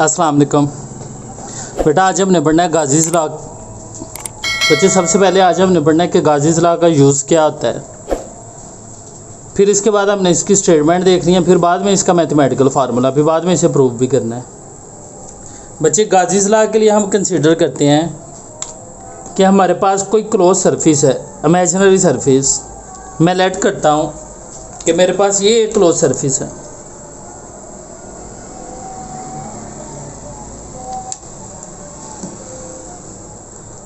अस्सलाम वालेकुम बेटा, आज हमने पढ़ना है गाज़ी ज़ला। बच्चे सबसे पहले आज हमने पढ़ना है कि गाज़ी ज़ला का यूज़ क्या होता है। फिर इसके बाद हमने इसकी स्टेटमेंट देखनी है, फिर बाद में इसका मैथमेटिकल फार्मूला, फिर बाद में इसे प्रूव भी करना है। बच्चे गाज़ी ज़ला के लिए हम कंसीडर करते हैं कि हमारे पास कोई क्लोज सरफेस है, इमेजिनरी सरफेस। मैं लेट करता हूँ कि मेरे पास ये एक क्लोज सरफेस है।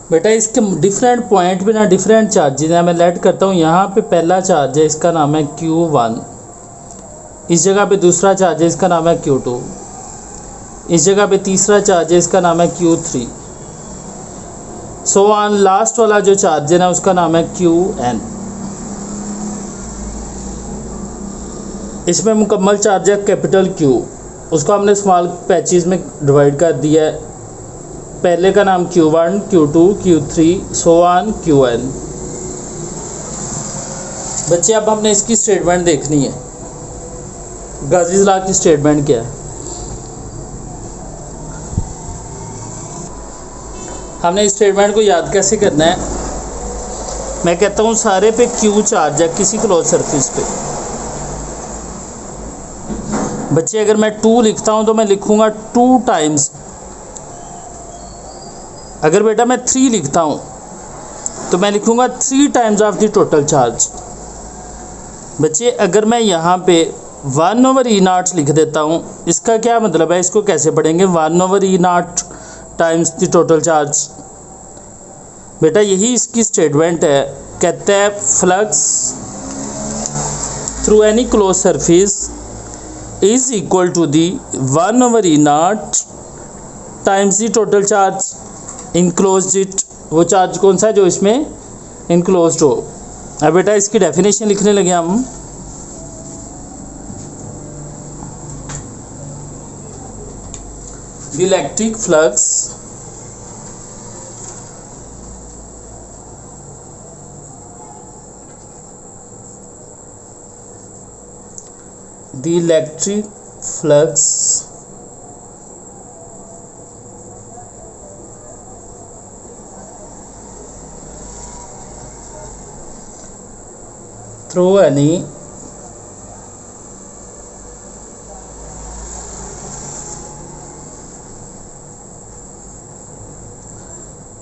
बेटा इसके डिफरेंट पॉइंट पे ना डिफरेंट चार्जेज हैं। मैं लेट करता हूँ, यहाँ पे पहला चार्ज है, इसका नाम है Q1। इस जगह पे दूसरा चार्ज है, इसका नाम है Q2। इस जगह पे तीसरा चार्ज है, इसका नाम है Q3। सो ऑन लास्ट वाला जो चार्ज है ना, उसका नाम है Qn। इसमें मुकम्मल चार्ज है कैपिटल Q, उसको हमने स्मॉल पैचेस में डिवाइड कर दिया है। पहले का नाम Q1, Q2, Q3 so on Qn। बच्चे अब हमने इसकी स्टेटमेंट देखनी है। गाज़ी ज़ला की स्टेटमेंट क्या है, हमने इस स्टेटमेंट को याद कैसे करना है। मैं कहता हूँ सारे पे Q चार्ज है किसी क्लोज सरफेस पे। बच्चे अगर मैं 2 लिखता हूँ तो मैं लिखूँगा 2 टाइम्स। अगर बेटा मैं 3 लिखता हूँ तो मैं लिखूँगा 3 times of the total charge. बच्चे अगर मैं यहाँ पे 1/E0 लिख देता हूँ, इसका क्या मतलब है, इसको कैसे पढ़ेंगे 1/E0 times the total charge. बेटा यही इसकी स्टेटमेंट है। कहते हैं flux through any close surface is equal to the 1/E0 times the total charge enclosed it. वो चार्ज कौन सा है जो इसमें इनक्लोज्ड हो। अब बेटा इसकी डेफिनेशन लिखने लगे हम। The electric flux through any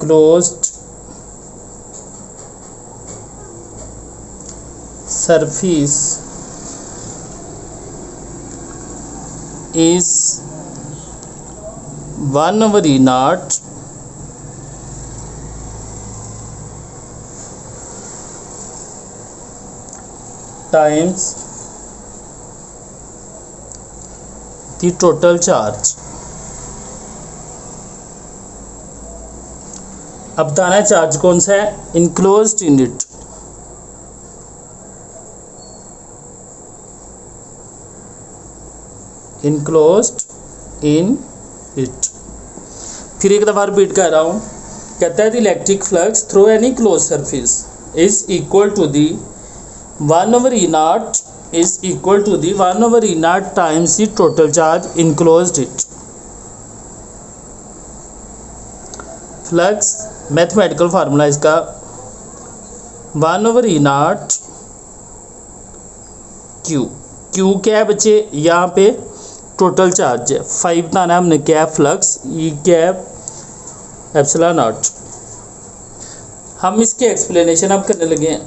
closed surface is 1/E0 times the total charge। अब बताना है चार्ज कौन सा है, enclosed in it. Enclosed in it. फिर एक दफ़ा रिपीट कर रहा हूँ। कहता है the electric flux through any close surface is equal to the 1/E0 is equal to the 1/E0 times the total charge enclosed it। Flux mathematical formula इसका 1/E0 Q। Q क्या है बच्चे, यहाँ पे टोटल चार्ज है 5 बताना है हमने, क्या है फ्लक्स, E क्या है एप्सिलॉन नॉट। हम इसके एक्सप्लेनेशन अब करने लगे हैं।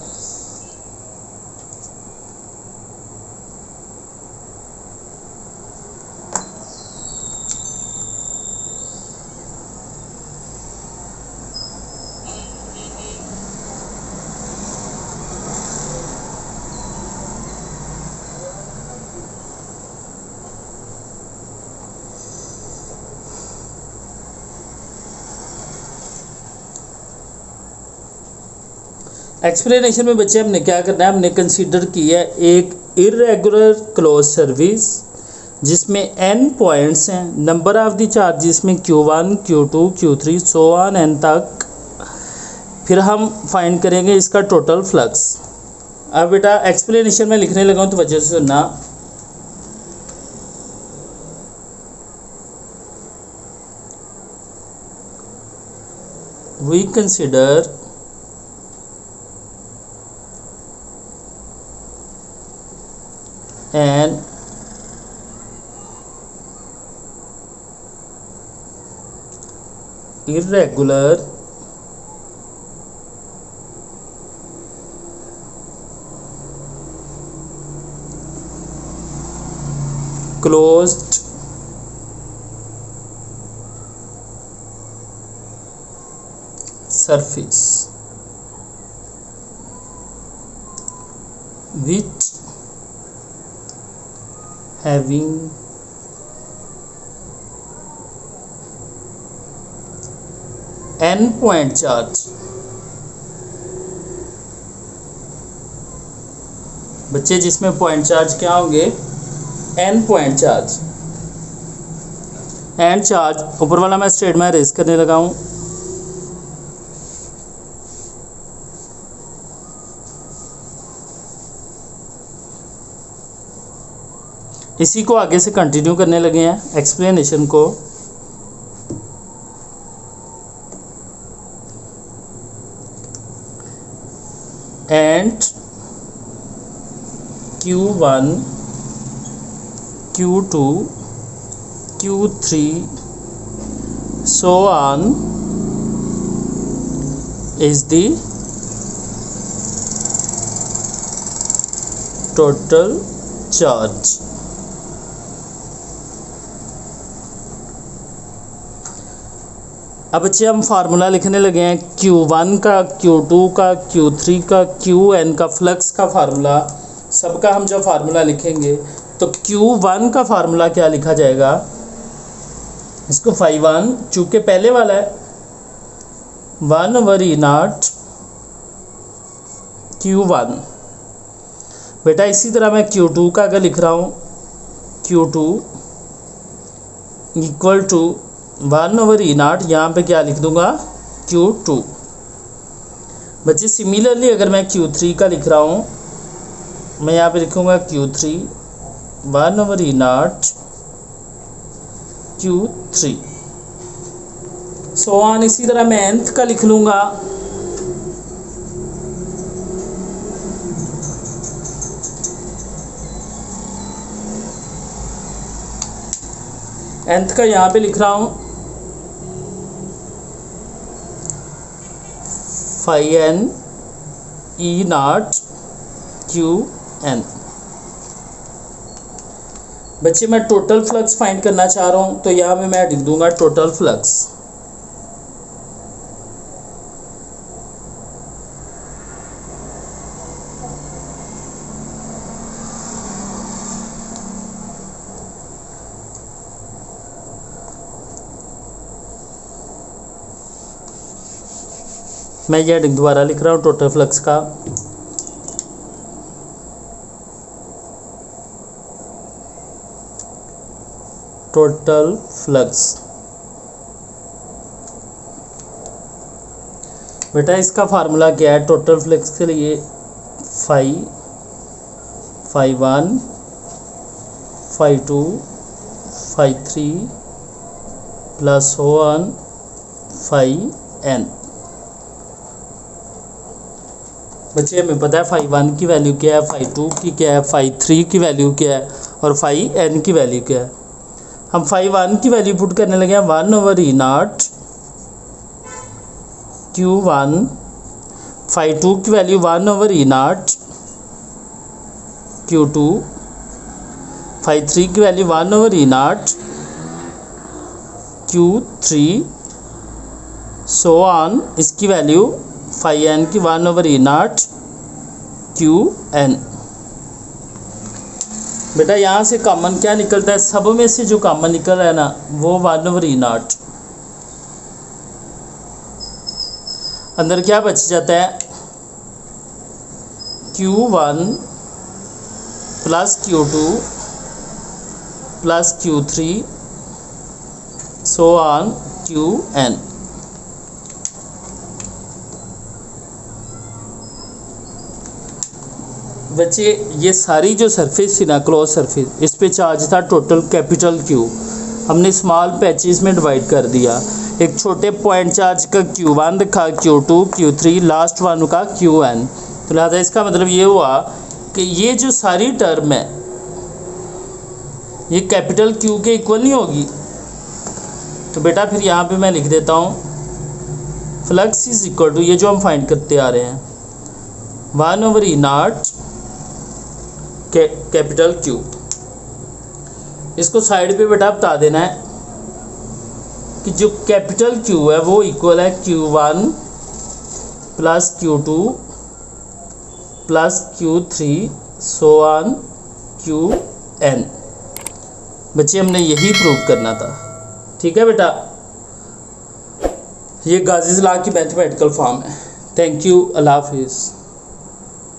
एक्सप्लेनेशन में बच्चे हमने क्या करना है, हमने कंसीडर किया है एक इरेगुलर क्लोज सर्विस जिसमें n पॉइंट्स हैं, नंबर ऑफ द चार्जेस में Q1, Q2, Q3 so on n तक। फिर हम फाइंड करेंगे इसका टोटल फ्लक्स। अब बेटा एक्सप्लेनेशन में लिखने लगा हूँ तो वजह से सुनना। we consider an irregular closed surface which having n point charge। बच्चे जिसमें पॉइंट चार्ज क्या होंगे, n point charge. n charge ऊपर वाला मैं स्ट्रेट में रेज करने लगा हूं। इसी को आगे से कंटिन्यू करने लगे हैं एक्सप्लेनेशन को। And Q1 Q2 Q3 so on is the total charge। अब बच्चे हम फार्मूला लिखने लगे हैं Q1 का, Q2 का, Q3 का, Qn का, फ्लक्स का फार्मूला। सबका हम जब फार्मूला लिखेंगे तो Q1 का फार्मूला क्या लिखा जाएगा, इसको φ1 चूँकि पहले वाला है 1/E0 Q1। बेटा इसी तरह मैं Q2 का अगर लिख रहा हूँ, Q2 इक्वल टू 1/E0, यहाँ पे क्या लिख दूंगा Q2। बच्चे सिमिलरली अगर मैं Q3 का लिख रहा हूँ, मैं यहाँ पे लिखूंगा Q3 1/E0 Q3 so on. इसी तरह मैं nth का लिख लूंगा, nth का यहाँ पे लिख रहा हूँ φn E0 Qn। बच्चे मैं टोटल फ्लक्स फाइंड करना चाह रहा हूँ, तो यहाँ पे मैं लिख दूंगा टोटल फ्लक्स। मैं ये दोबारा लिख रहा हूँ टोटल फ्लक्स का। टोटल फ्लक्स बेटा इसका फार्मूला क्या है टोटल फ्लक्स के लिए, φ1 φ2 φ3 प्लस वन φn। बच्चे हमें पता है φ1 की वैल्यू क्या है, φ2 की क्या है, φ3 की वैल्यू क्या है और φn की वैल्यू क्या है। हम φ1 की वैल्यू पुट करने लगे हैं 1/E0 Q1, φ2 की वैल्यू 1/E0 Q2, φ3 की value 1/E0 Q3 so on. इसकी वैल्यू φn की 1/E0 Qn। बेटा यहाँ से कॉमन क्या निकलता है, सब में से जो कॉमन निकल रहा है ना वो 1/E0। अंदर क्या बच जाता है, Q1 plus Q2 plus Q3 so on Qn। बच्चे ये सारी जो सरफेस थी ना क्लोज सरफेस, इस पे चार्ज था टोटल कैपिटल Q। हमने स्मॉल पैचेस में डिवाइड कर दिया। एक छोटे पॉइंट चार्ज का Q1 दिखा, Q2, Q3, लास्ट वन का Qn। तो लिहाजा इसका मतलब ये हुआ कि ये जो सारी टर्म है ये कैपिटल Q के इक्वल नहीं होगी। तो बेटा फिर यहाँ पे मैं लिख देता हूँ फ्लक्स इज इक्वल टू, ये जो हम फाइंड करते आ रहे हैं, 1/E0 कैपिटल Q। इसको साइड पे बेटा बता देना है कि जो कैपिटल Q है वो इक्वल है Q1 plus Q2 plus Q3 so on Qn। बच्चे हमने यही प्रूव करना था, ठीक है बेटा। ये गाज़ीज़ लॉ की मैथमेटिकल फॉर्म है। थैंक यू, अल्लाह हाफिज़।